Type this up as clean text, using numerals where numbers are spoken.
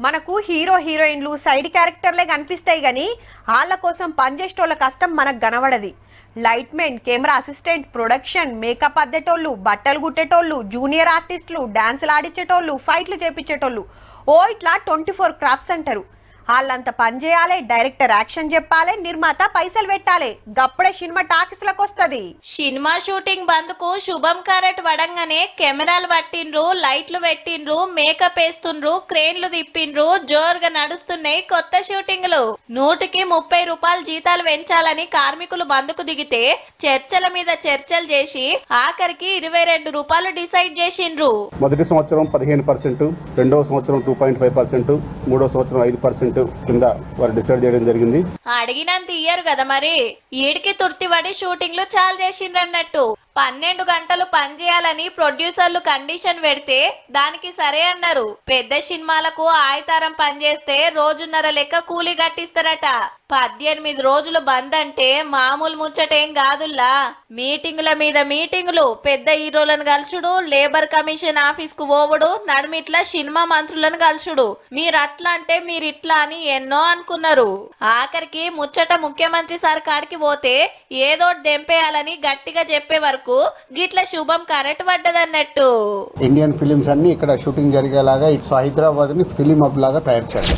మనకు హీరో హీరోయిన్లు సైడ్ క్యారెక్టర్లే కనిపిస్తాయి గానీ వాళ్ళ కోసం పనిచేసేటోళ్ళ కష్టం మనకు కనబడది. Light men, camera assistant, production, makeup అద్దేటోళ్ళు, బట్టలు గుట్టేటోళ్ళు, జూనియర్ ఆర్టిస్టులు, డాన్సులు ఆడించేటోళ్ళు, ఫైట్లు చేపించేటోళ్ళు, ఓ ఇట్లా 24 క్రాఫ్ట్స్ అంటారు. వాళ్ళంత పని చేయాలి, డైరెక్టర్ యాక్షన్ చెప్పాలి, నిర్మాత పైసలు పెట్టాలి, గప్పుడే సినిమా టాకీస్లకు వస్తుంది. సినిమా షూటింగ్ బంద్కు శుభం కారెట్ వడంగానే కెమెరాలు పట్టిండ్రు, లైట్లు పెట్టిండ్రు, మేకప్ వేస్తుండ్రు, క్రేన్లు తిప్పిండ్రు, జోరుగా నడుస్తున్నాయి కొత్త షూటింగ్లు. 100కి 30 రూపాయలు జీతాలు పెంచాలని కార్మికులు బంద్కు దిగితే చర్చల మీద చర్చలు చేసి ఆఖరికి 22 రూపాయలు డిసైడ్ చేసిండ్రు. మొదటి సంవత్సరం 15%, రెండవ సంవత్సరం 2.5%, మూడో సంవత్సరం 5% కింద వారు డిసైడ్ చేయడం జరిగింది. అడిగినంత ఇయ్యరు కదా మరి. ఈడికి తుర్తిపడి షూటింగ్లు చాలు చేసిండ్రన్నట్టు. 12 గంటలు పనిచేయాలని ప్రొడ్యూసర్లు కండిషన్ పెడితే దానికి సరే అన్నారు. పెద్ద సినిమాలకు ఆయతారం పనిచేస్తే రోజున్నర లెక్క కూలీ కట్టిస్తారట. 18 రోజులు బంద్ అంటే మామూలు ముచ్చటేం కాదుల్లా. మీటింగుల మీద మీటింగులు, పెద్ద హీరోలను కలుసుడు, లేబర్ కమిషన్ ఆఫీస్ కు పోవుడు, నడుమిట్లా సినిమా మంత్రులను కలుసుడు. మీరు అట్లా అంటే మీరు ఇట్లా అని ఎన్నో అనుకున్నారు. ఆఖరికి ముచ్చట ముఖ్యమంత్రి సార్ కాడికి పోతే ఏదో దెంపేయాలని గట్టిగా చెప్పే వరకు గిట్ల శుభం కరెక్ట్ పడ్డదన్నట్టు. ఇండియన్ ఫిలిమ్స్ అన్ని ఇక్కడ షూటింగ్ జరిగేలాగా హైదరాబాద్ ని ఫిలిం హబ్ లాగా తయారు చేయాలి.